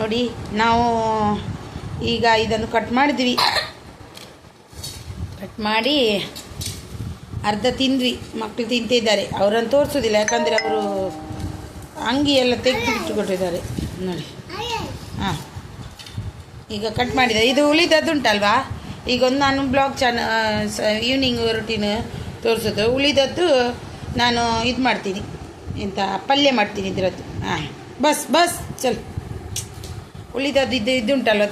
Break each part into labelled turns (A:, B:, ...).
A: ನೋಡಿ ನಾವು ಈಗ ಇದನ್ನು ಕಟ್ ಮಾಡಿದ್ವಿ. ಕಟ್ ಮಾಡಿ ಅರ್ಧ ತಿಂದ್ವಿ. ಮಕ್ಕಳು ತಿಂತಿದ್ದಾರೆ. ಅವರನ್ನು ತೋರಿಸೋದಿಲ್ಲ, ಯಾಕಂದರೆ ಅವರು ಅಂಗಿ ಎಲ್ಲ ತೆಗೆದು ಬಿಟ್ಟುಕೊಟ್ಟಿದ್ದಾರೆ ನೋಡಿ. ಹಾಂ, ಈಗ ಕಟ್ ಮಾಡಿದೆ. ಇದು ಉಳಿದದ್ದುಂಟಲ್ವಾ, ಈಗ ಒಂದು ನಾನು ಬ್ಲಾಗ್ ಈವ್ನಿಂಗ್ ರುಟೀನ್ ತೋರಿಸೋದು. ಉಳಿದದ್ದು ನಾನು ಇದು ಮಾಡ್ತೀನಿ, ಎಂತ ಪಲ್ಯ ಮಾಡ್ತೀನಿ ಇದರದ್ದು. ಹಾಂ, ಬಸ್ ಚಲ್. ಉಳಿದದ್ದು ಇದುಂಟಲ್ವ,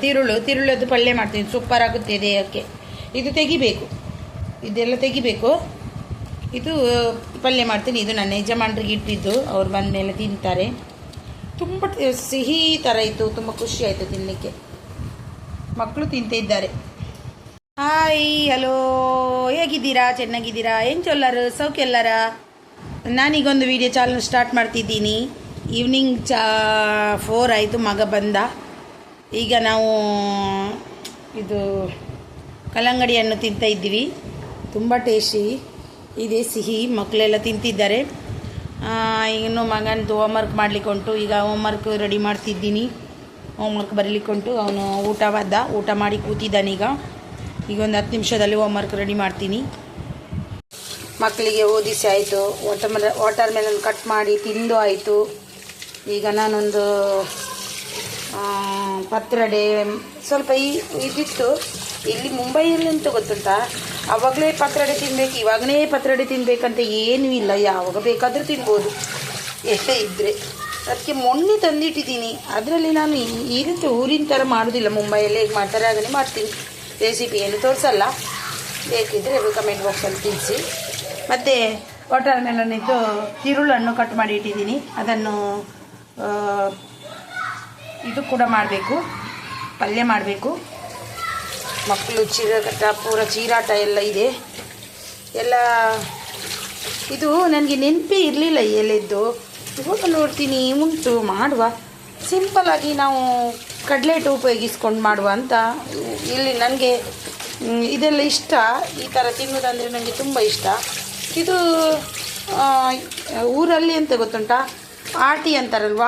A: ತಿರುಳದ್ದು ಪಲ್ಯ ಮಾಡ್ತೀನಿ. ಸೂಪರ್ ಆಗುತ್ತೆ ದೇಹಕ್ಕೆ. ಇದು ತೆಗಿಬೇಕು, ಇದೆಲ್ಲ ತೆಗಿಬೇಕು. ಇದು ಪಲ್ಯ ಮಾಡ್ತೀನಿ. ಇದು ನನ್ನ ಯಜಮಾನ್ರಿಗೆ ಇಟ್ಟಿದ್ದು, ಅವ್ರು ಬಂದ ಮೇಲೆ ತಿಂತಾರೆ. ತುಂಬ ಸಿಹಿ ಥರ ಇತ್ತು, ತುಂಬ ಖುಷಿ ಆಯಿತು ತಿನ್ನಲಿಕ್ಕೆ. ಮಕ್ಕಳು ತಿಂತಿದ್ದಾರೆ. ಹಾಯ್, ಹಲೋ, ಹೇಗಿದ್ದೀರಾ? ಚೆನ್ನಾಗಿದ್ದೀರಾ? ಏನು ಚೊಲ್ಲರು ಸೌಖ್ಯ ಎಲ್ಲರ? ನಾನೀಗೊಂದು ವಿಡಿಯೋ ಚಾನಲ್ ಸ್ಟಾರ್ಟ್ ಮಾಡ್ತಿದ್ದೀನಿ. ಈವ್ನಿಂಗ್ 4 ಆಯಿತು, ಮಗ ಬಂದ. ಈಗ ನಾವು ಇದು ಕಲ್ಲಂಗಡಿಯನ್ನು ತಿಂತಾ ಇದ್ದೀವಿ. ತುಂಬ ಟೇಸ್ಟಿ ಇದೆ, ಸಿಹಿ. ಮಕ್ಕಳೆಲ್ಲ ತಿಂತಿದ್ದಾರೆ. ಇನ್ನು ಮಗನದು ಹೋಮ್ವರ್ಕ್ ಮಾಡಲಿಕ್ಕೆ ಉಂಟು. ಈಗ ಹೋಮ್ವರ್ಕ್ ರೆಡಿ ಮಾಡ್ತಿದ್ದೀನಿ. ಹೋಮ್ವರ್ಕ್ ಬರೀಲಿಕ್ಕೆ ಉಂಟು. ಅವನು ಊಟ ಮಾಡಿ ಕೂತಿದ್ದಾನೆ. ಈಗ ಒಂದು 10 ನಿಮಿಷದಲ್ಲಿ ಹೋಮ್ವರ್ಕ್ ರೆಡಿ ಮಾಡ್ತೀನಿ. ಮಕ್ಕಳಿಗೆ ಓದಿಸಿ ಆಯಿತು. ವಾಟರ್ ಮೆಲನ್ ಕಟ್ ಮಾಡಿ ತಿಂದು ಆಯಿತು. ಈಗ ನಾನೊಂದು ಪತ್ರೊಡೆ ಸ್ವಲ್ಪ ಇದಿತ್ತು. ಇಲ್ಲಿ ಮುಂಬೈಯಲ್ಲಿ ಅಂತ ಗೊತ್ತುಂಟ, ಆವಾಗಲೇ ಪತ್ರೊಡೆ ತಿನ್ನಬೇಕು, ಇವಾಗಲೇ ಪತ್ರೊಡೆ ತಿನ್ನಬೇಕಂತ ಏನೂ ಇಲ್ಲ. ಯಾವಾಗ ಬೇಕಾದರೂ ತಿನ್ಬೋದು ಎಷ್ಟೇ ಇದ್ದರೆ. ಅದಕ್ಕೆ ಮೊನ್ನೆ ತಂದಿಟ್ಟಿದ್ದೀನಿ. ಅದರಲ್ಲಿ ನಾನು ಈ ರೀತಿ ಊರಿನ ಥರ ಮಾಡೋದಿಲ್ಲ. ಮುಂಬೈಯಲ್ಲಿ ಹೇಗೆ ಮಾಡ್ತಾರೆ ಹಾಗೆ ಮಾಡ್ತೀನಿ. ರೆಸಿಪಿ ಏನು ತೋರಿಸಲ್ಲ. ಬೇಕಿದ್ದರೆ ಕಮೆಂಟ್ ಬಾಕ್ಸಲ್ಲಿ ತಿಳಿಸಿ. ಮತ್ತು ವಾಟರ್ ಮೆಲನ್ನಿದ್ದು ತಿರುಳನ್ನು ಕಟ್ ಮಾಡಿ ಇಟ್ಟಿದ್ದೀನಿ. ಅದನ್ನು ಇದು ಕೂಡ ಮಾಡಬೇಕು, ಪಲ್ಯ ಮಾಡಬೇಕು. ಮಕ್ಕಳು ಚೀರಾಟ ಎಲ್ಲ ಇದೆ. ಎಲ್ಲ ಇದು ನನಗೆ ನೆನಪೇ ಇರಲಿಲ್ಲ ಎಲೆದ್ದು. ಇವಾಗ ನೋಡ್ತೀನಿ ಉಂಟು, ಮಾಡುವ. ಸಿಂಪಲ್ಲಾಗಿ ನಾವು ಕಡಲೆ ಹಿಟ್ಟು ಉಪಯೋಗಿಸ್ಕೊಂಡು ಮಾಡುವ ಅಂತ. ಇಲ್ಲಿ ನನಗೆ ಇದೆಲ್ಲ ಇಷ್ಟ. ಈ ಥರ ತಿನ್ನೋದಂದರೆ ನನಗೆ ತುಂಬ ಇಷ್ಟ. ಇದು ಊರಲ್ಲಿ ಅಂತ ಗೊತ್ತುಂಟಾ, ಆಟಿ ಅಂತಾರಲ್ವ,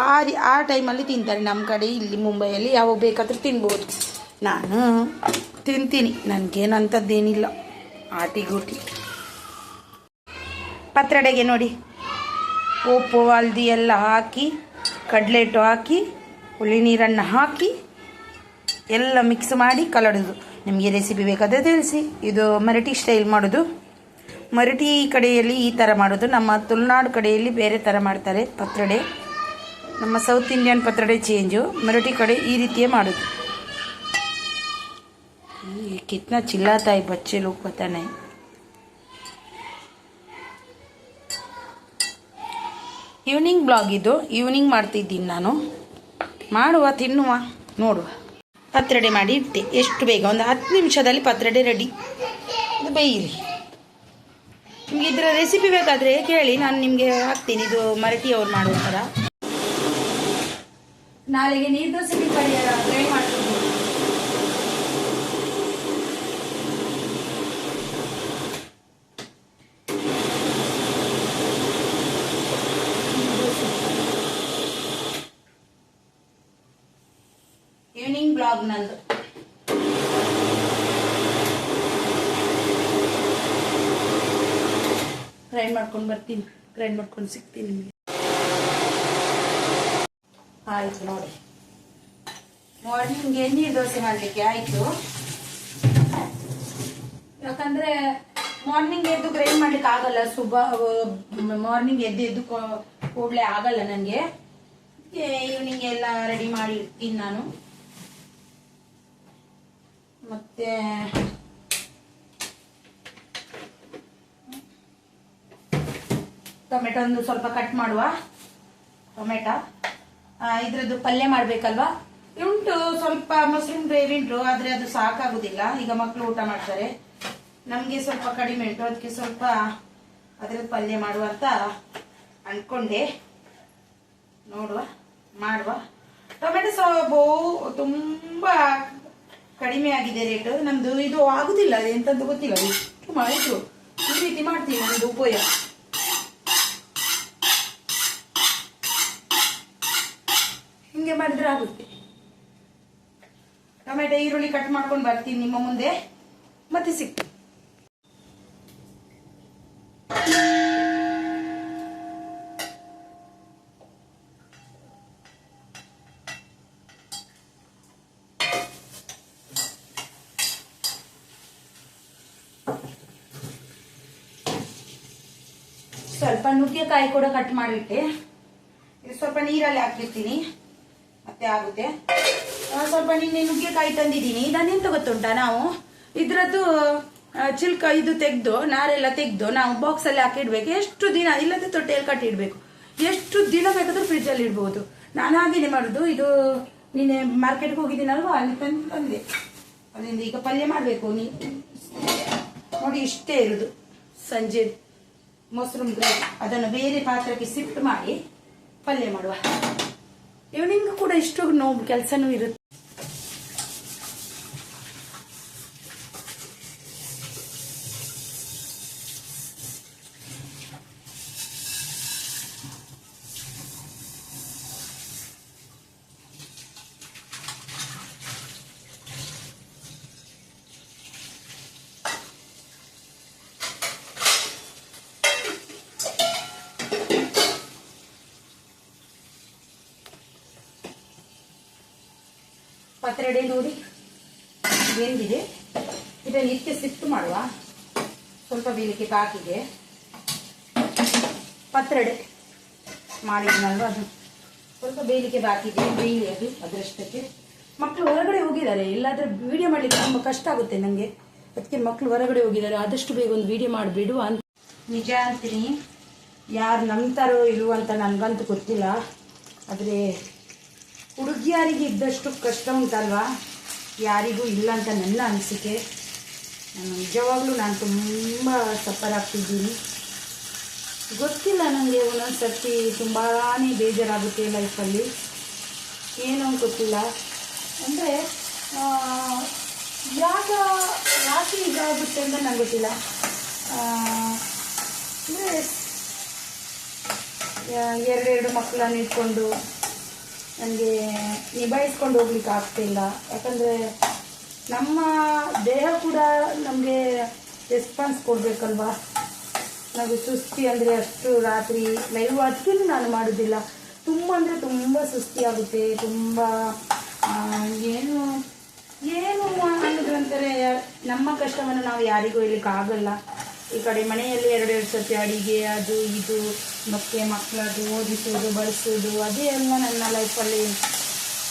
A: ಆ ಟೈಮಲ್ಲಿ ತಿಂತಾರೆ ನಮ್ಮ ಕಡೆ. ಇಲ್ಲಿ ಮುಂಬೈಯಲ್ಲಿ ಯಾವಾಗ ಬೇಕಾದರೂ ತಿನ್ಬೋದು. ನಾನು ತಿಂತೀನಿ, ನನಗೇನಂಥದ್ದೇನಿಲ್ಲ. ಆಟಿ ಗೂಟಿ ಪತ್ರೊಡೆಗೆ ನೋಡಿ, ಉಪ್ಪು ಹಲ್ದಿ ಎಲ್ಲ ಹಾಕಿ, ಕಡಲೆ ಹಿಟ್ಟು ಹಾಕಿ, ಹುಳಿ ನೀರನ್ನು ಹಾಕಿ ಎಲ್ಲ ಮಿಕ್ಸ್ ಮಾಡಿ ಕಲಡೋದು. ನಿಮಗೆ ರೆಸಿಪಿ ಬೇಕಾದರೆ ತಿಳಿಸಿ. ಇದು ಮರಾಠಿ ಸ್ಟೈಲ್ ಮಾಡೋದು. ಮರಾಠಿ ಕಡೆಯಲ್ಲಿ ಈ ಥರ ಮಾಡೋದು. ನಮ್ಮ ತುಳುನಾಡು ಕಡೆಯಲ್ಲಿ ಬೇರೆ ಥರ ಮಾಡ್ತಾರೆ ಪತ್ರೊಡೆ. ನಮ್ಮ ಸೌತ್ ಇಂಡಿಯನ್ ಪತ್ರೊಡೆ ಚೇಂಜು. ಮರಾಠಿ ಕಡೆ ಈ ರೀತಿಯೇ ಮಾಡೋದು. ಕಿತ್ನಾ ಚಿಲ್ಲಾತಾ है बच्चे लोग, पता नहीं. ಈವ್ನಿಂಗ್ ಬ್ಲಾಗ್ ಇದು. ಈವ್ನಿಂಗ್ ಮಾಡ್ತಿದ್ದೀನಿ ನಾನು. ಮಾಡುವ, ತಿನ್ನುವ, ನೋಡುವ. ಪತ್ರೊಡೆ ಮಾಡಿ ಇಟ್ಟೆ. ಎಷ್ಟು ಬೇಗ, ಒಂದು 10 ನಿಮಿಷದಲ್ಲಿ ಪತ್ರೊಡೆ ರೆಡಿ. ಇದು ಬೇಯಿರಿ. ನಿಮಗೆ ಇದರ ರೆಸಿಪಿ ಬೇಕಾದರೆ ಕೇಳಿ, ನಾನು ನಿಮಗೆ ಹಾಕ್ತೀನಿ. ಇದು ಮರಾಠಿ ಅವ್ರು ಮಾಡೋ ಥರ. ನಾಳೆಗೆ ನೀರು ದೋಸೆ ಟ್ರೈ ಮಾಡ್ತೀನಿ. ಈವ್ನಿಂಗ್ ಬ್ಲಾಗ್ ನಂದು. ಗ್ರೈಂಡ್ ಮಾಡ್ಕೊಂಡು ಬರ್ತೀನಿ. ಗ್ರೈಂಡ್ ಮಾಡ್ಕೊಂಡು ಸಿಗ್ತೀನಿ ನಿಮಗೆ. ಆಯಿತು ನೋಡಿ, ಮಾರ್ನಿಂಗ್ಗೆ ನೀರು ದೋಸೆ ಮಾಡಲಿಕ್ಕೆ ಆಯಿತು. ಯಾಕಂದರೆ ಮಾರ್ನಿಂಗ್ ಎದ್ದು ಗ್ರೈಂಡ್ ಮಾಡ್ಲಿಕ್ಕೆ ಆಗಲ್ಲ. ಮಾರ್ನಿಂಗ್ ಎದ್ದು ಕೂಡಲೇ ಆಗಲ್ಲ ನನಗೆ. ಈವ್ನಿಂಗ್ ಎಲ್ಲ ರೆಡಿ ಮಾಡಿ ಇರ್ತೀನಿ ನಾನು. ಮತ್ತೆ ಟೊಮೆಟೊ ಒಂದು ಸ್ವಲ್ಪ ಕಟ್ ಮಾಡುವ. ಟೊಮೆಟೊ ಇದ್ರದ್ದು ಪಲ್ಯ ಮಾಡಬೇಕಲ್ವಾ. ಉಂಟು ಸ್ವಲ್ಪ ಮೊಸರಿನ ಗ್ರೇವಿ ಉಂಟು, ಆದರೆ ಅದು ಸಾಕಾಗುದಿಲ್ಲ. ಈಗ ಮಕ್ಕಳು ಊಟ ಮಾಡ್ತಾರೆ, ನಮಗೆ ಸ್ವಲ್ಪ ಕಡಿಮೆ ಉಂಟು. ಅದಕ್ಕೆ ಸ್ವಲ್ಪ ಅದ್ರದ್ದು ಪಲ್ಯ ಮಾಡುವ ಅಂತ ಅಂದ್ಕೊಂಡೆ. ನೋಡುವ, ಮಾಡುವ. ಟೊಮೆಟೊ ತುಂಬ ಕಡಿಮೆ ಆಗಿದೆ ರೇಟ್. ನಮ್ದು ಇದು ಆಗುದಿಲ್ಲ, ಎಂತಂತ ಗೊತ್ತಿಲ್ಲ. ಇಷ್ಟು ಮಾಡಿದ್ರು ಈ ರೀತಿ ಮಾಡ್ತೀವಿ. ನಮ್ದು ಉಪಯೋಗ ಹಿಂಗೆ ಮಾಡಿದ್ರೆ ಆಗುತ್ತೆ. ಟೊಮೆಟೊ ಈರುಳ್ಳಿ ಕಟ್ ಮಾಡ್ಕೊಂಡು ಬರ್ತೀನಿ ನಿಮ್ಮ ಮುಂದೆ, ಮತ್ತೆ ಸಿಕ್ತು. ಸ್ವಲ್ಪ ನುಗ್ಗೆಕಾಯಿ ಕೂಡ ಕಟ್ ಮಾಡಿಟ್ಟೆ. ಇದು ಸ್ವಲ್ಪ ನೀರಲ್ಲಿ ಹಾಕಿರ್ತೀನಿ, ಮತ್ತೆ ಆಗುತ್ತೆ. ಸ್ವಲ್ಪ ನಿನ್ನೆ ನುಗ್ಗೆಕಾಯಿ ತಂದಿದ್ದೀನಿ. ಇದನ್ನೆಂತ ಗೊತ್ತುಂಟಾ, ನಾವು ಇದ್ರದ್ದು ಚಿಲ್ಕ ಇದು ತೆಗೆದು ನಾರೆಲ್ಲ ತೆಗೆದು ನಾವು ಬಾಕ್ಸ್ ಅಲ್ಲಿ ಹಾಕಿಡ್ಬೇಕು. ಎಷ್ಟು ದಿನ, ಇಲ್ಲದೆ ತೊಟ್ಟೆಯಲ್ಲಿ ಕಟ್ಟಿಡ್ಬೇಕು. ಎಷ್ಟು ದಿನ ಬೇಕಾದ್ರೂ ಫ್ರಿಜ್ ಅಲ್ಲಿ ಇಡ್ಬೋದು. ನಾನು ಹಾಗೇನೆ ಮಾಡುದು. ಇದು ನಿನ್ನೆ ಮಾರ್ಕೆಟ್ಗೆ ಹೋಗಿದ್ದೀನಲ್ವಾ, ಅಲ್ಲಿ ತಂದೆ ಅದರಿಂದ ಈಗ ಪಲ್ಯ ಮಾಡಬೇಕು. ನೋಡಿ ಇಷ್ಟೇ ಇರುದು. ಸಂಜೆ ಮೊಸರು ಅದನ್ನು ಬೇರೆ ಪಾತ್ರಕ್ಕೆ ಶಿಫ್ಟ್ ಮಾಡಿ ಪಲ್ಯ ಮಾಡುವ. ಇವನಿಂಗ್ ಕೂಡ ಇಷ್ಟು ನೋವು ಕೆಲಸನೂ ಇರುತ್ತೆ. ಪತ್ರೊಡೆ ನೋಡಿ ಬೆಂದಿದೆ. ಇದನ್ನು ಇದಕ್ಕೆ ಶಿಫ್ಟ್ ಮಾಡುವ. ಸ್ವಲ್ಪ ಬೇಯಲಿಕ್ಕೆ ಬಾಕಿದೆ. ಪತ್ರೊಡೆ ಮಾಡಿದ್ನಲ್ವ, ಅದು ಸ್ವಲ್ಪ ಬೇಯಲಿಕ್ಕೆ ಬಾಕಿದೆ. ಬೇಯಲಿ ಅದು ಅದರಷ್ಟಕ್ಕೆ. ಮಕ್ಕಳು ಹೊರಗಡೆ ಹೋಗಿದ್ದಾರೆ. ಇಲ್ಲಾದ್ರೆ ವಿಡಿಯೋ ಮಾಡ್ಲಿಕ್ಕೆ ತುಂಬ ಕಷ್ಟ ಆಗುತ್ತೆ ನನಗೆ. ಅದಕ್ಕೆ ಮಕ್ಕಳು ಹೊರಗಡೆ ಹೋಗಿದ್ದಾರೆ. ಆದಷ್ಟು ಬೇಗ ಒಂದು ವಿಡಿಯೋ ಮಾಡಿಬಿಡುವ ಅಂತ. ನಿಜ ಅಂತೀನಿ, ಯಾರು ನಂಬ್ತಾರೋ ಇಲ್ವೋ ಅಂತ ನನಗಂತೂ ಗೊತ್ತಿಲ್ಲ. ಆದರೆ ಹುಡುಗಿಯಾರಿಗೆ ಇದ್ದಷ್ಟು ಕಷ್ಟ ಉಂಟಲ್ವಾ, ಯಾರಿಗೂ ಇಲ್ಲ ಅಂತ ನನ್ನ ಅನಿಸಿಕೆ. ನಿಜವಾಗ್ಲೂ ನಾನು ತುಂಬ ಸಫರ್ ಆಗ್ತಿದ್ದೀನಿ. ಗೊತ್ತಿಲ್ಲ ನನಗೆ, ಒಂದೊಂದು ಸರ್ತಿ ತುಂಬಾ ಬೇಜಾರಾಗುತ್ತೆ ಲೈಫಲ್ಲಿ. ಏನೋ ಗೊತ್ತಿಲ್ಲ. ಅಂದರೆ ಯಾಕೆ ಇದಾಗುತ್ತೆ ಅಂತ ನಂಗೆ ಗೊತ್ತಿಲ್ಲ. ಅಂದರೆ ಎರಡೆರಡು ಮಕ್ಕಳನ್ನ ಇಟ್ಕೊಂಡು ನನಗೆ ನಿಭಾಯಿಸ್ಕೊಂಡು ಹೋಗ್ಲಿಕ್ಕೆ ಆಗ್ತಿಲ್ಲ. ಯಾಕಂದರೆ ನಮ್ಮ ದೇಹ ಕೂಡ ನಮಗೆ ರೆಸ್ಪಾನ್ಸ್ ಕೊಡಬೇಕಲ್ವಾ. ನಾವು ಸುಸ್ತಿ ಅಂದರೆ ಅಷ್ಟು ರಾತ್ರಿ ಲೈವ್ ಅದಕ್ಕೂ ನಾನು ಮಾಡೋದಿಲ್ಲ. ತುಂಬ ಅಂದರೆ ತುಂಬ ಸುಸ್ತಿ ಆಗುತ್ತೆ. ತುಂಬ ಏನು ಅನ್ನೋದು ಅಂತಾರೆ. ನಮ್ಮ ಕಷ್ಟವನ್ನು ನಾವು ಯಾರಿಗೂ ಹೇಳಲಿಕ್ಕೆ ಆಗಲ್ಲ. ಈ ಕಡೆ ಮನೆಯಲ್ಲಿ ಎರಡೆರಡು ಸರ್ತಿ ಅಡಿಗೆ, ಅದು ಇದು, ಮತ್ತೆ ಮಕ್ಕಳದು ಓದಿಸೋದು, ಬಳಸೋದು, ಅದೇ ಎಲ್ಲ ನನ್ನ ಲೈಫಲ್ಲಿ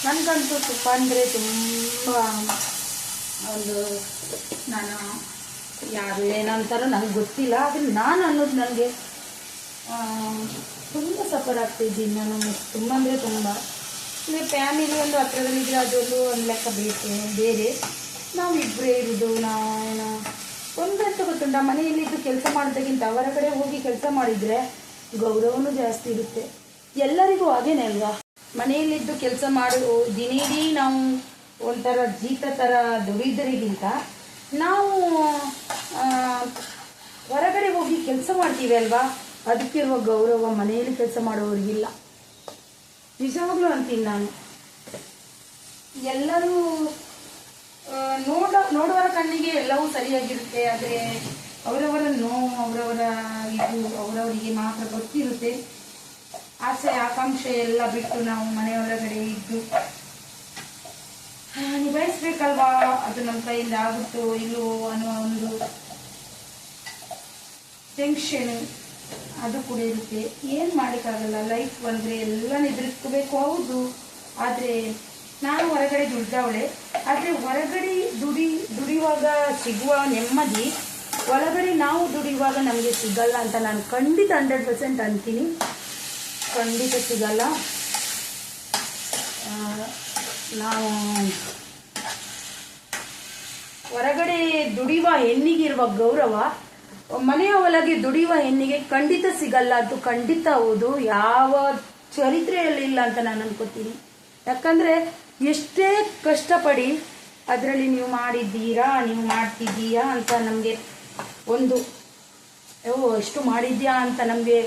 A: ನನಗಂತೂ ತುಂಬ ಅಂದರೆ ತುಂಬ ಒಂದು, ನಾನು ಯಾರು ಏನಂತಾರೋ ನನಗೆ ಗೊತ್ತಿಲ್ಲ. ಆದರೆ ನಾನು ಅನ್ನೋದು ನನಗೆ ತುಂಬ ಸಫರ್ ಆಗ್ತಿದ್ದೀನಿ ನಾನು. ತುಂಬ ಅಂದರೆ ತುಂಬ. ಅಂದರೆ ಫ್ಯಾಮಿಲಿ ಒಂದು ಹತ್ರದಲ್ಲಿದ್ದರೆ ಅದೊಂದು ಒಂದು ಲೆಕ್ಕ ಬೇರೆ. ನಾವು ಇಬ್ಬರೇ ಇರೋದು. ನಾವು ಒಂದಂತ ಗೊತ್ತುಂಟ, ಮನೆಯಲ್ಲಿದ್ದು ಕೆಲಸ ಮಾಡೋದಕ್ಕಿಂತ ಹೊರಗಡೆ ಹೋಗಿ ಕೆಲಸ ಮಾಡಿದರೆ ಗೌರವನೂ ಜಾಸ್ತಿ ಇರುತ್ತೆ. ಎಲ್ಲರಿಗೂ ಹಾಗೇನೆ ಅಲ್ವಾ. ಮನೆಯಲ್ಲಿದ್ದು ಕೆಲಸ ಮಾಡೋ ದಿನೇಡೀ ನಾವು ಒಂಥರ ಜೀತ ಥರ ದುಡಿದರಿಗಿಂತ ನಾವು ಹೊರಗಡೆ ಹೋಗಿ ಕೆಲಸ ಮಾಡ್ತೀವಿ ಅಲ್ವಾ, ಅದಕ್ಕಿರುವ ಗೌರವ ಮನೆಯಲ್ಲಿ ಕೆಲಸ ಮಾಡೋರಿಗಿಲ್ಲ. ನಿಜವಾಗ್ಲೂ ಅಂತೀನಿ ನಾನು. ಎಲ್ಲರೂ ನೋಡುವರ ಕಣ್ಣಿಗೆ ಎಲ್ಲವೂ ಸರಿಯಾಗಿರುತ್ತೆ. ಆದರೆ ಅವರವರ ನೋವು, ಅವರವರಿಗೆ ಮಾತ್ರ ಗೊತ್ತಿರುತ್ತೆ. ಆಸೆ ಆಕಾಂಕ್ಷೆ ಎಲ್ಲ ಬಿಟ್ಟು ನಾವು ಮನೆಯೊಳಗಡೆ ಇದ್ದು ನಿಭಾಯಿಸ್ಬೇಕಲ್ವಾ. ಅದು ನಮ್ಮ ಕೈಯಿಂದ ಆಗುತ್ತೋ ಇಲ್ಲವೋ ಅನ್ನೋ ಒಂದು ಟೆನ್ಷನ್ ಅದು ಕೂಡ ಇರುತ್ತೆ. ಏನು ಮಾಡೋಕ್ಕಾಗಲ್ಲ. ಲೈಫ್ ಅಂದರೆ ಎಲ್ಲ ಎದುರಿಸ್ಕೋಬೇಕು. ಹೌದು, ಆದರೆ ನಾನು ಹೊರಗಡೆ ದುಡ್ದವಳೆ. ಆದರೆ ಹೊರಗಡೆ ದುಡಿಯುವಾಗ ಸಿಗುವ ನೆಮ್ಮದಿ ಒಳಗಡೆ ನಾವು ದುಡಿಯುವಾಗ ನಮಗೆ ಸಿಗಲ್ಲ ಅಂತ ನಾನು ಖಂಡಿತ 100% ಅಂತೀನಿ. ಖಂಡಿತ ಸಿಗಲ್ಲ. ನಾವು ಹೊರಗಡೆ ದುಡಿಯುವ ಹೆಣ್ಣಿಗಿರುವ ಗೌರವ ಮನೆಯ ಒಳಗೆ ದುಡಿಯುವ ಹೆಣ್ಣಿಗೆ ಖಂಡಿತ ಸಿಗಲ್ಲ. ಅದು ಖಂಡಿತ ಹೌದು. ಯಾವ ಚರಿತ್ರೆಯಲ್ಲಿ ಇಲ್ಲ ಅಂತ ನಾನು ಅನ್ಕೋತೀನಿ. ಯಾಕಂದರೆ ಎಷ್ಟೇ ಕಷ್ಟಪಡಿ ಅದರಲ್ಲಿ ನೀವು ಮಾಡಿದ್ದೀರಾ, ನೀವು ಮಾಡ್ತಿದ್ದೀಯಾ ಅಂತ ನಮಗೆ ಒಂದು ಎಷ್ಟು ಮಾಡಿದ್ಯಾ ಅಂತ ನಮಗೆ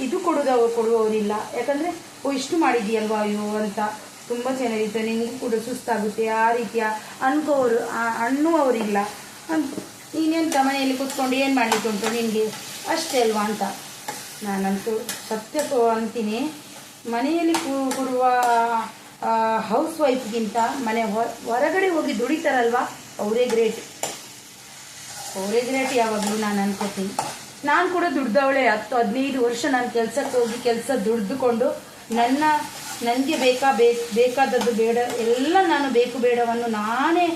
A: ಇದು ಕೊಡುವವರಿಲ್ಲ. ಯಾಕಂದರೆ ಇಷ್ಟು ಮಾಡಿದ್ದೀಯಲ್ವಾ ಅಯ್ಯೋ ಅಂತ ತುಂಬ ಚೆನ್ನಾಗಿರುತ್ತೆ, ನಿನಗೂ ಕೂಡ ಸುಸ್ತಾಗುತ್ತೆ ಆ ರೀತಿಯ ಅನ್ನುವವರಿಲ್ಲ. ನೀನೆಂತ ಮನೆಯಲ್ಲಿ ಕೂತ್ಕೊಂಡು ಏನು ಮಾಡಲಿಕ್ಕೆ ಉಂಟು ನಿನಗೆ ಅಷ್ಟೇ ಅಲ್ವಾ ಅಂತ ನಾನಂತೂ ಸತ್ಯ ಅಂತೀನಿ. ಮನೆಯಲ್ಲಿ ಕೊಡುವ ಹೌಸ್ ವೈಫ್ಗಿಂತ ಮನೆ ಹೊರಗಡೆ ಹೋಗಿ ದುಡಿತಾರಲ್ವ ಅವರೇ ಗ್ರೇಟ್ ಯಾವಾಗಲೂ ನಾನು ಅನ್ಕೋತೀನಿ. ನಾನು ಕೂಡ ದುಡ್ದವಳೆ 10-15 ವರ್ಷ ನಾನು ಕೆಲಸಕ್ಕೆ ಹೋಗಿ ಕೆಲಸ ದುಡಿದುಕೊಂಡು ನನಗೆ ಬೇಕಾದದ್ದು ಬೇಡ ಎಲ್ಲ ನಾನು ಬೇಕು ಬೇಡವನ್ನು ನಾನೇ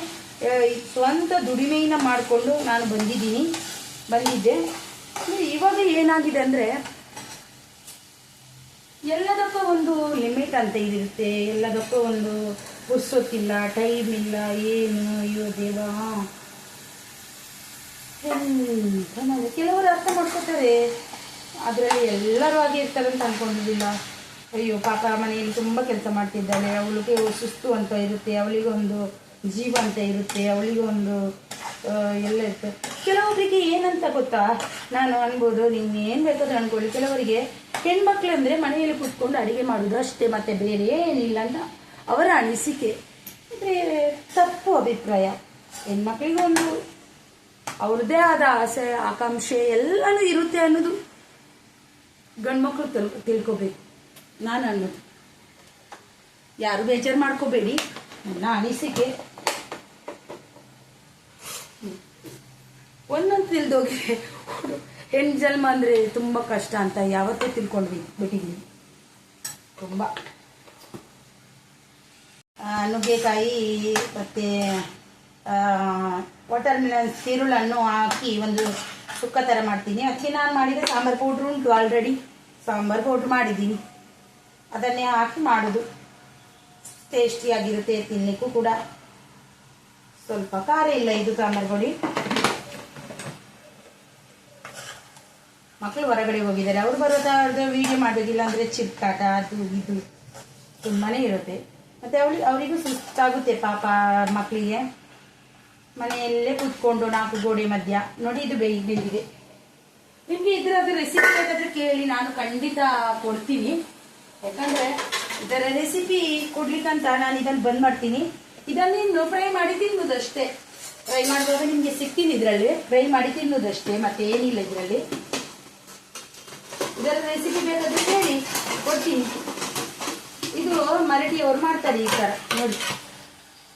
A: ಸ್ವಂತ ದುಡಿಮೆಯನ್ನು ಮಾಡಿಕೊಂಡು ನಾನು ಬಂದಿದ್ದೆ. ಇವಾಗ ಏನಾಗಿದೆ ಅಂದರೆ ಎಲ್ಲದಕ್ಕೂ ಒಂದು ಲಿಮಿಟ್ ಅಂತ ಇದಿರುತ್ತೆ, ಎಲ್ಲದಕ್ಕೂ ಒಂದು ಪುರ್ಸೊತ್ತಿಲ್ಲ, ಟೈಮ್ ಇಲ್ಲ, ಏನು ಅಯ್ಯೋ ದೇವ ಕೆಲವರು ಅರ್ಥ ಮಾಡ್ಕೋತಾರೆ, ಅದರಲ್ಲಿ ಎಲ್ಲರೂ ಹಾಗೆ ಇರ್ತಾರೆ ಅಂತ ಅಂದ್ಕೊಂಡಿದ್ದಿಲ್ಲ. ಅಯ್ಯೋ ಪಾಪ ಮನೆಯಲ್ಲಿ ತುಂಬ ಕೆಲಸ ಮಾಡ್ತಿದ್ದಾಳೆ, ಅವಳಿಗೆ ಸುಸ್ತು ಅಂತ ಇರುತ್ತೆ, ಅವಳಿಗೊಂದು ಜೀವ ಅಂತ ಇರುತ್ತೆ, ಅವಳಿಗೊಂದು ಎಲ್ಲ ಇರುತ್ತೆ. ಕೆಲವರಿಗೆ ಏನಂತ ಗೊತ್ತಾ, ನಾನು ಅನ್ಬೋದು, ನೀನು ಏನು ಬೇಕಾದ್ರೂ ಅನ್ಕೊಳ್ಳಿ, ಕೆಲವರಿಗೆ ಹೆಣ್ಮಕ್ಳು ಅಂದರೆ ಮನೆಯಲ್ಲಿ ಕೂತ್ಕೊಂಡು ಅಡುಗೆ ಮಾಡೋದು ಅಷ್ಟೇ, ಮತ್ತೆ ಬೇರೆ ಏನಿಲ್ಲ ಅಂತ ಅವರ ಅನಿಸಿಕೆ. ಅಂದರೆ ತಪ್ಪು ಅಭಿಪ್ರಾಯ. ಹೆಣ್ಮಕ್ಳಿಗೊಂದು ಅವ್ರದ್ದೇ ಆದ ಆಸೆ ಆಕಾಂಕ್ಷೆ ಎಲ್ಲನೂ ಇರುತ್ತೆ ಅನ್ನೋದು ಗಂಡ್ಮಕ್ಳು ತಿಳ್ಕೊಬೇಕು. ನಾನು ಅನ್ನೋದು ಯಾರು ಬೇಜಾರು ಮಾಡ್ಕೋಬೇಡಿ, ನನ್ನ ಅನಿಸಿಕೆ. ಒಂದೊಂದು ತಿಳಿದೋಗಿ ಹೆಣ್ಣು ಜನ್ಮ ಅಂದರೆ ತುಂಬ ಕಷ್ಟ ಅಂತ ಯಾವತ್ತೂ ಬಿಟ್ಟಿದ್ದೀನಿ. ತುಂಬ ನುಗ್ಗೆಕಾಯಿ ಮತ್ತು ವಾಟರ್ ಮೆಲನ್ ತಿರುಳನ್ನು ಹಾಕಿ ಒಂದು ಸುಕ್ಕ ಥರ ಮಾಡ್ತೀನಿ. ಅದಕ್ಕೆ ನಾನು ಮಾಡಿದ ಸಾಂಬಾರು ಪೌಡ್ರ್ ಉಂಟು, ಆಲ್ರೆಡಿ ಸಾಂಬಾರು ಪೌಡ್ರ್ ಮಾಡಿದ್ದೀನಿ, ಅದನ್ನೇ ಹಾಕಿ ಮಾಡೋದು. ಟೇಸ್ಟಿಯಾಗಿರುತ್ತೆ, ತಿನ್ನಲಿಕ್ಕೂ ಕೂಡ. ಸ್ವಲ್ಪ ಖಾರ ಇಲ್ಲ ಇದು ಸಾಂಬಾರು ಪುಡಿ. ಮಕ್ಕಳು ಹೊರಗಡೆ ಹೋಗಿದ್ದಾರೆ, ಅವ್ರು ಬರೋದಾದ್ರೆ ವೀಡಿಯೋ ಮಾಡಬೇಕಿಲ್ಲ ಅಂದರೆ ಚಿಟ್ಕಾಟ ಅದು ಇದು ತುಂಬಾ ಇರುತ್ತೆ. ಮತ್ತು ಅವರಿಗೂ ಸುಸ್ತಾಗುತ್ತೆ ಪಾಪ ಮಕ್ಕಳಿಗೆ. ಮನೆಯಲ್ಲೇ ಕೂತ್ಕೊಂಡು 4 ಗೋಡೆ ಮಧ್ಯ ನೋಡಿ ಇದು ಬೆಂದಿದೆ. ನಿಮಗೆ ಇದರದ್ದು ರೆಸಿಪಿ ಬೇಕಾದರೆ ಕೇಳಿ, ನಾನು ಖಂಡಿತ ಕೊಡ್ತೀನಿ. ಯಾಕಂದರೆ ಇದರ ರೆಸಿಪಿ ಕೊಡ್ಲಿಕ್ಕಂತ ನಾನು ಇದನ್ನು ಬಂದ್ ಮಾಡ್ತೀನಿ. ಇದನ್ನಿನ್ನು ಫ್ರೈ ಮಾಡಿ ತಿನ್ನೋದಷ್ಟೇ. ಫ್ರೈ ಮಾಡುವಾಗ ನಿಮಗೆ ಸಿಗ್ತೀನಿ ಇದರಲ್ಲಿ, ಫ್ರೈ ಮಾಡಿ ತಿನ್ನೋದಷ್ಟೇ, ಮತ್ತೆ ಏನಿಲ್ಲ ಇದರಲ್ಲಿ. ಇದರ ರೆಸಿಪಿ ಬೇಕಾದ್ರೆ ಹೇಳಿ ಕೊಡ್ತೀನಿ. ಇದು ಮರಾಠಿಯವರು ಮಾಡ್ತಾರೆ ಈ ಥರ ನೋಡಿ,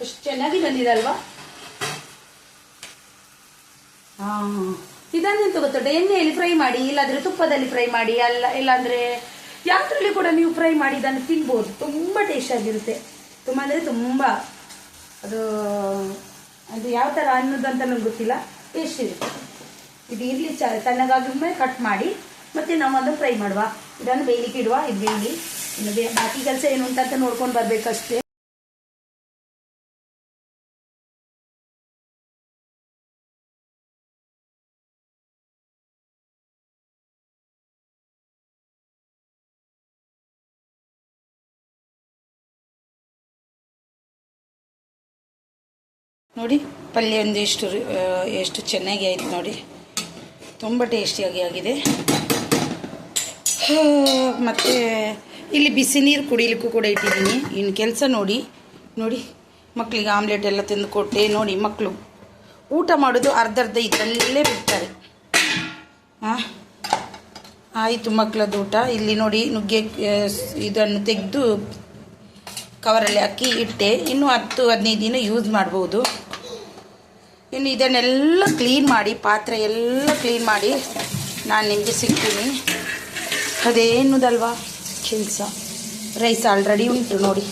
A: ಎಷ್ಟು ಚೆನ್ನಾಗಿ ಬಂದಿದೆ ಅಲ್ವಾ. ಇದನ್ನೆಂತ ಗೊತ್ತುಂಟ, ಎಣ್ಣೆಯಲ್ಲಿ ಫ್ರೈ ಮಾಡಿ, ಇಲ್ಲಾಂದ್ರೆ ತುಪ್ಪದಲ್ಲಿ ಫ್ರೈ ಮಾಡಿ, ಇಲ್ಲಾಂದ್ರೆ ಯಾವ್ದ್ರಲ್ಲಿ ಕೂಡ ನೀವು ಫ್ರೈ ಮಾಡಿ ಇದನ್ನು ತಿನ್ಬೋದು. ತುಂಬ ಟೇಸ್ಟ್ ಆಗಿರುತ್ತೆ, ತುಂಬ ಅಂದರೆ ತುಂಬ. ಅದು ಯಾವ ಥರ ಅನ್ನೋದಂತ ನಮ್ಗೆ ಗೊತ್ತಿಲ್ಲ, ಟೇಸ್ಟ್ ಇರುತ್ತೆ. ಇದು ಇರಲಿ ತಣ್ಣಗಾದ್ಮೇಲೆ ಕಟ್ ಮಾಡಿ ಮತ್ತೆ ನಾವು ಅದನ್ನು ಫ್ರೈ ಮಾಡುವ. ಇದನ್ನು ಬೇಯಲಿಕ್ಕೆ ಇಡುವ, ಇದು ಬೇಯಲಿ. ಇನ್ನು ಬಾಕಿ ಕೆಲಸ ಏನು ಉಂಟಂತ ನೋಡ್ಕೊಂಡು ಬರಬೇಕಷ್ಟೇ. ನೋಡಿ ಪಲ್ಯ ಒಂದು ಎಷ್ಟು ಚೆನ್ನಾಗಿ ಆಯಿತು ನೋಡಿ, ತುಂಬ ಟೇಸ್ಟಿಯಾಗಿ ಆಗಿದೆ. ಮತ್ತು ಇಲ್ಲಿ ಬಿಸಿ ನೀರು ಕುಡಿಲಿಕ್ಕೂ ಕೂಡ ಇಟ್ಟಿದ್ದೀನಿ. ಇನ್ನು ಕೆಲಸ ನೋಡಿ ಮಕ್ಕಳಿಗೆ ಆಮ್ಲೆಟ್ ಎಲ್ಲ ತಂದು ಕೊಟ್ಟೆ. ನೋಡಿ ಮಕ್ಕಳು ಊಟ ಮಾಡೋದು ಅರ್ಧ ಇದರಲ್ಲೇ ಬಿಡ್ತಾರೆ. ಆಯಿತು ಮಕ್ಕಳದ್ದು ಊಟ. ಇಲ್ಲಿ ನೋಡಿ ನುಗ್ಗೆ ಇದನ್ನು ತೆಗೆದು ಕವರಲ್ಲಿ ಹಾಕಿ ಇಟ್ಟೆ. ಇನ್ನೂ 10-15 ದಿನ ಯೂಸ್ ಮಾಡ್ಬೋದು. ಇನ್ನು ಇದನ್ನೆಲ್ಲ ಕ್ಲೀನ್ ಮಾಡಿ, ಪಾತ್ರೆ ಎಲ್ಲ ಕ್ಲೀನ್ ಮಾಡಿ ನಾನು ನಿಮಗೆ ಸಿಗ್ತೀನಿ. ಅದೇನುದಲ್ವಾ ಕೆಲಸ. ರೈಸ್ ಆಲ್ರೆಡಿ ಉಂಟು ನೋಡಿ,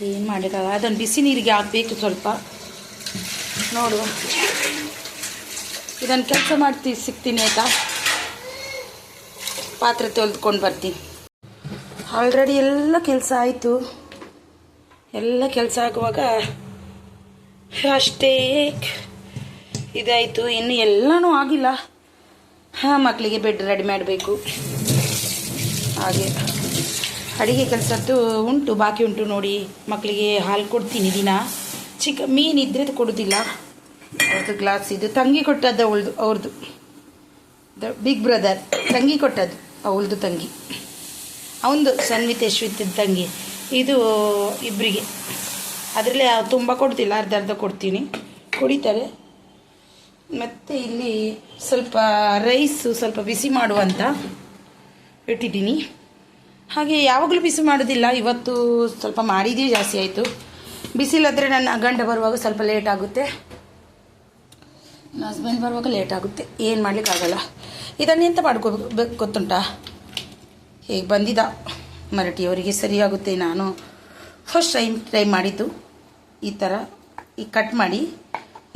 A: ಏನು ಮಾಡೋಕ್ಕಾಗ. ಅದನ್ನು ಬಿಸಿ ನೀರಿಗೆ ಹಾಕಬೇಕು ಸ್ವಲ್ಪ. ನೋಡುವ, ಇದನ್ನು ಕೆಲಸ ಮಾಡ್ತೀವಿ, ಸಿಗ್ತೀನಿ ಆಯಿತಾ. ಪಾತ್ರೆ ತೊಳೆದುಕೊಂಡು ಬರ್ತೀನಿ. ಆಲ್ರೆಡಿ ಎಲ್ಲ ಕೆಲಸ ಆಯಿತು. ಎಲ್ಲ ಕೆಲಸ ಆಗುವಾಗ ಅಷ್ಟೇ ಇದಾಯಿತು. ಇನ್ನು ಎಲ್ಲನೂ ಆಗಿಲ್ಲ. ಮಕ್ಕಳಿಗೆ ಬೆಡ್ ರೆಡಿ ಮಾಡಬೇಕು. ಹಾಗೆ ಅಡುಗೆ ಕೆಲಸದ್ದು ಉಂಟು, ಬಾಕಿ ಉಂಟು. ನೋಡಿ ಮಕ್ಕಳಿಗೆ ಹಾಲು ಕೊಡ್ತೀನಿ ದಿನ. ಮೀನಿದ್ರೆ ಕೊಡೋದಿಲ್ಲ. ಅವ್ರದ್ದು ಗ್ಲಾಸ್ ಇದು ತಂಗಿ ಕೊಟ್ಟದ್ದು, ಅವ್ರದ್ದು ಬಿಗ್ ಬ್ರದರ್ ತಂಗಿ ಕೊಟ್ಟದ್ದು, ಅವಳದು ತಂಗಿ. ಅವಂದು ಸನ್ವಿತ್ ಯಶ್ವಿತ್ ತಂಗಿ ಇದು ಇಬ್ಬರಿಗೆ. ಅದರಲ್ಲಿ ತುಂಬ ಕೊಡ್ತಿಲ್ಲ, ಅರ್ಧ ಅರ್ಧ ಕೊಡ್ತೀನಿ, ಕುಡಿತಾರೆ. ಮತ್ತು ಇಲ್ಲಿ ಸ್ವಲ್ಪ ರೈಸು ಸ್ವಲ್ಪ ಬಿಸಿ ಮಾಡುವಂತ ಇಟ್ಟಿದ್ದೀನಿ. ಹಾಗೆ ಯಾವಾಗಲೂ ಬಿಸಿ ಮಾಡೋದಿಲ್ಲ, ಇವತ್ತು ಸ್ವಲ್ಪ ಮಾಡಿದ್ದೇ ಜಾಸ್ತಿ ಆಯಿತು. ಬಿಸಿಲಾದರೆ ನನ್ನ ಗಂಡ ಬರುವಾಗ ಸ್ವಲ್ಪ ಲೇಟ್ ಆಗುತ್ತೆ, ನನ್ನ ಹಸ್ಬೆಂಡ್ ಬರುವಾಗ ಲೇಟ್ ಆಗುತ್ತೆ, ಏನು ಮಾಡಲಿಕ್ಕಾಗಲ್ಲ. ಇದನ್ನು ಎಂತ ಮಾಡ್ಕೋಬೇಕು ಗೊತ್ತುಂಟಾ? ಹೇಗೆ ಬಂದಿದ್ದ ಮರಟಿಯವರಿಗೆ ಸರಿಯಾಗುತ್ತೆ. ನಾನು ಫಸ್ಟ್ ಟೈಮ್ ಟ್ರೈ ಮಾಡಿದ್ದು ಈ ಥರ ಈ ಕಟ್ ಮಾಡಿ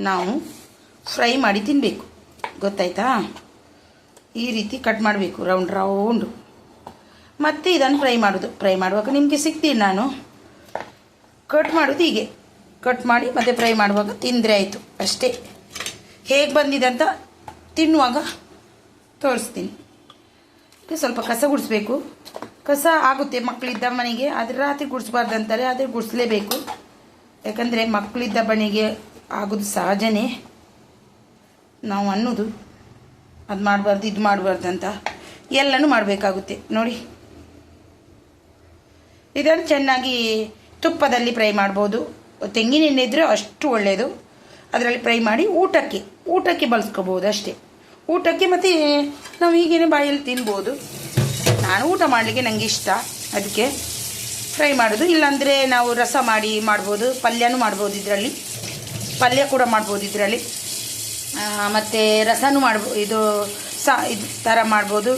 A: ನಾವು ಫ್ರೈ ಮಾಡಿ ತಿನ್ನಬೇಕು, ಗೊತ್ತಾಯ್ತಾ? ಈ ರೀತಿ ಕಟ್ ಮಾಡಬೇಕು ರೌಂಡು. ಮತ್ತು ಇದನ್ನು ಫ್ರೈ ಮಾಡುವಾಗ ನಿಮಗೆ ಸಿಗ್ತೀನಿ ನಾನು. ಕಟ್ ಮಾಡೋದು ಹೀಗೆ ಕಟ್ ಮಾಡಿ ಮತ್ತು ಫ್ರೈ ಮಾಡುವಾಗ ತಿಂದರೆ ಆಯಿತು ಅಷ್ಟೇ. ಹೇಗೆ ಬಂದಿದೆ ಅಂತ ತಿನ್ನುವಾಗ ತೋರಿಸ್ತೀನಿ. ಸ್ವಲ್ಪ ಕಸ ಗುಡಿಸ್ಬೇಕು. ಕಸ ಆಗುತ್ತೆ ಮಕ್ಕಳಿದ್ದ ಮನೆಗೆ, ಆದರೆ ರಾತ್ರಿ ಗುಡಿಸ್ಬಾರ್ದು ಅಂತಾರೆ, ಆದರೆ ಗುಡಿಸ್ಲೇಬೇಕು. ಯಾಕಂದರೆ ಮಕ್ಕಳಿದ್ದ ಮನೆಗೆ ಆಗೋದು ಸಹಜನೇ. ನಾವು ಅನ್ನೋದು ಅದು ಮಾಡಬಾರ್ದು ಇದು ಮಾಡಬಾರ್ದು ಅಂತ ಎಲ್ಲನೂ ಮಾಡಬೇಕಾಗುತ್ತೆ ನೋಡಿ. ಇದನ್ನು ಚೆನ್ನಾಗಿ ತುಪ್ಪದಲ್ಲಿ ಫ್ರೈ ಮಾಡ್ಬೋದು, ತೆಂಗಿನ ಎಣ್ಣೆ ಇದ್ದರೆ ಅಷ್ಟು ಒಳ್ಳೆಯದು. ಅದರಲ್ಲಿ ಫ್ರೈ ಮಾಡಿ ಊಟಕ್ಕೆ ಬಳಸ್ಕೋಬೋದು ಅಷ್ಟೇ. ಊಟಕ್ಕೆ ಮತ್ತು ನಾವು ಹೀಗೇನೆ ಬಾಯಲ್ಲಿ ತಿನ್ಬೋದು. ನಾನು ಊಟ ಮಾಡಲಿಕ್ಕೆ ನನಗೆ ಇಷ್ಟ, ಅದಕ್ಕೆ ಫ್ರೈ ಮಾಡೋದು. ಇಲ್ಲಾಂದರೆ ನಾವು ರಸ ಮಾಡ್ಬೋದು, ಪಲ್ಯನೂ ಮಾಡ್ಬೋದು, ಇದರಲ್ಲಿ ಪಲ್ಯ ಕೂಡ ಮಾಡ್ಬೋದು ಇದರಲ್ಲಿ. ಮತ್ತು ರಸನೂ ಮಾಡ್ಬೋದು, ಇದು ಥರ ಮಾಡ್ಬೋದು,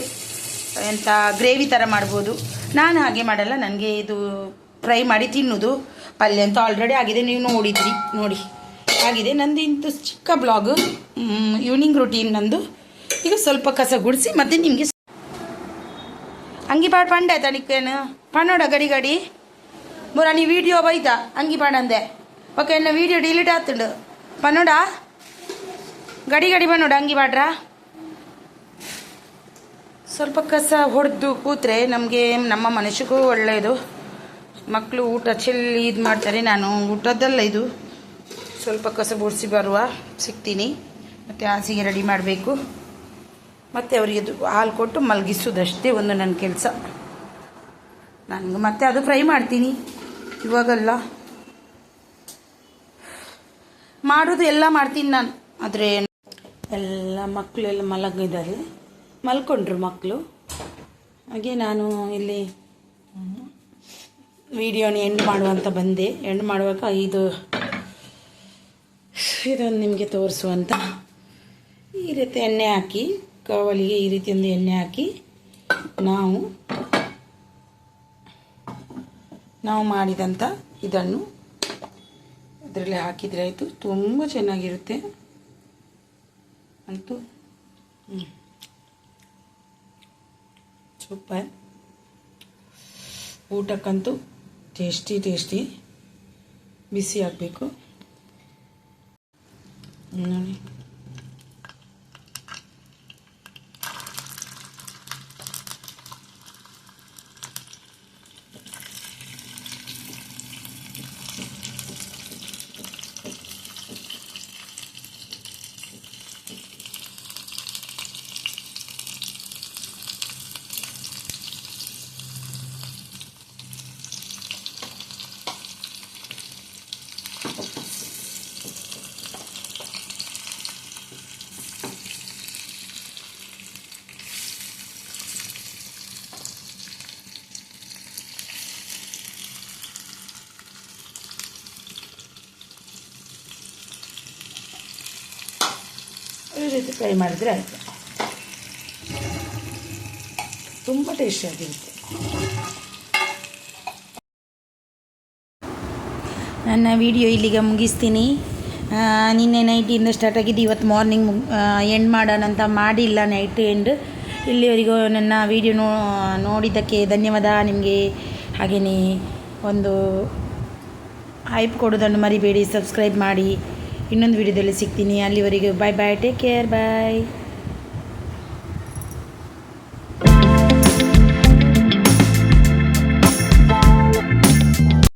A: ಎಂಥ ಗ್ರೇವಿ ಥರ ಮಾಡ್ಬೋದು. ನಾನು ಹಾಗೆ ಮಾಡಲ್ಲ, ನನಗೆ ಇದು ಫ್ರೈ ಮಾಡಿ ತಿನ್ನೋದು. ಪಲ್ಯ ಅಂತ ಆಲ್ರೆಡಿ ಆಗಿದೆ, ನೀವು ನೋಡಿದ್ರಿ ನೋಡಿ ಆಗಿದೆ. ನಂದು ಇಂತು ಚಿಕ್ಕ ಬ್ಲಾಗ್, ಈವ್ನಿಂಗ್ ರೂಟೀನ್ ನಂದು. ಈಗ ಸ್ವಲ್ಪ ಕಸ ಗುಡಿಸಿ ಮತ್ತು ನಿಮಗೆ ಅಂಗಿ ಪಾಡು ಪಂಡೆ ತನಿಕೇನು ಪನ್ನೋಡ ಗಡಿ ಮೂರ ನೀ ವೀಡಿಯೋ ಬೈತಾ ಅಂಗಿ ಪಾಡಂದೆ ಓಕೆ ಎನ್ನ ವೀಡಿಯೋ ಡಿಲೀಟ್ ಆತುಂಡು ಪನ್ನೋಡ ಗಡಿ ಪನ್ನೋಡ ಅಂಗಿ ಪಾಡ್ರ. ಸ್ವಲ್ಪ ಕಸ ಹೊಡೆದು ಕೂತ್ರೆ ನಮಗೆ ನಮ್ಮ ಮನಸ್ಸಿಗೂ ಒಳ್ಳೆಯದು. ಮಕ್ಕಳು ಊಟ ಚೆಲ್ಲಿ ಇದು ಮಾಡ್ತಾರೆ, ನಾನು ಊಟದ್ದಲ್ಲ ಇದು. ಸ್ವಲ್ಪ ಕಸ ಗುಡಿಸಿ ಬರುವ ಸಿಗ್ತೀನಿ. ಮತ್ತು ಹಾಸಿಗೆ ರೆಡಿ ಮಾಡಬೇಕು, ಮತ್ತು ಅವರಿಗೆ ಹಾಲು ಕೊಟ್ಟು ಮಲಗಿಸೋದಷ್ಟೇ ಒಂದು ನನ್ನ ಕೆಲಸ. ನನಗೆ ಮತ್ತೆ ಅದು ಫ್ರೈ ಮಾಡ್ತೀನಿ, ಇವಾಗಲ್ಲ ಮಾಡೋದು ಎಲ್ಲ ಮಾಡ್ತೀನಿ ನಾನು. ಆದರೆ ಎಲ್ಲ ಮಕ್ಕಳೆಲ್ಲ ಮಲಗಿದ್ದಾರೆ, ಮಲ್ಕೊಂಡ್ರು ಮಕ್ಕಳು. ಹಾಗೆ ನಾನು ಇಲ್ಲಿ ವಿಡಿಯೋನ ಎಂಡ್ ಮಾಡುವಂತ ಬಂದೆ. ಎಂಡ್ ಮಾಡುವಾಗ ಇದನ್ನು ನಿಮಗೆ ತೋರಿಸುವಂತ ಈ ರೀತಿ ಎಣ್ಣೆ ಹಾಕಿ, ಕಾವಲಿಗೆ ಈ ರೀತಿ ಒಂದು ಎಣ್ಣೆ ಹಾಕಿ ನಾವು ಮಾಡಿದಂಥ ಇದನ್ನು ಇದರಲ್ಲಿ ಹಾಕಿದರೆ ಆಯಿತು. ತುಂಬ ಚೆನ್ನಾಗಿರುತ್ತೆ ಅಂತೂ. ಸೂಪರ್. ಊಟಕ್ಕಂತೂ ಟೇಸ್ಟಿ ಬಿಸಿ ಆಗಬೇಕು ನೋಡಿ. ಈ ರೀತಿ ಫ್ರೈ ಮಾಡಿದರೆ ಆಯಿತು, ತುಂಬ ಟೇಸ್ಟಿಯಾಗಿರುತ್ತೆ. ನನ್ನ ವಿಡಿಯೋ ಇಲ್ಲಿಗೆ ಮುಗಿಸ್ತೀನಿ. ನಿನ್ನೆ ನೈಟಿಂದ ಸ್ಟಾರ್ಟ್ ಆಗಿದ್ದು, ಇವತ್ತು ಮಾರ್ನಿಂಗ್ ಎಂಡ್ ಮಾಡೋಣ ಅಂತ ಮಾಡಿಲ್ಲ, ನೈಟ್ ಎಂಡ್. ಇಲ್ಲಿವರೆಗೂ ನನ್ನ ವಿಡಿಯೋ ನೋಡಿದ್ದಕ್ಕೆ ಧನ್ಯವಾದ ನಿಮಗೆ. ಹಾಗೆಯೇ ಒಂದು ಹೈಪ್ ಕೊಡೋದನ್ನು ಮರಿಬೇಡಿ, ಸಬ್ಸ್ಕ್ರೈಬ್ ಮಾಡಿ. ಇನ್ನೊಂದು ವಿಡಿಯೋದಲ್ಲಿ ಸಿಗ್ತೀನಿ. ಅಲ್ಲಿವರೆಗೂ ಬಾಯ್, ಟೇಕ್ ಕೇರ್, ಬಾಯ್.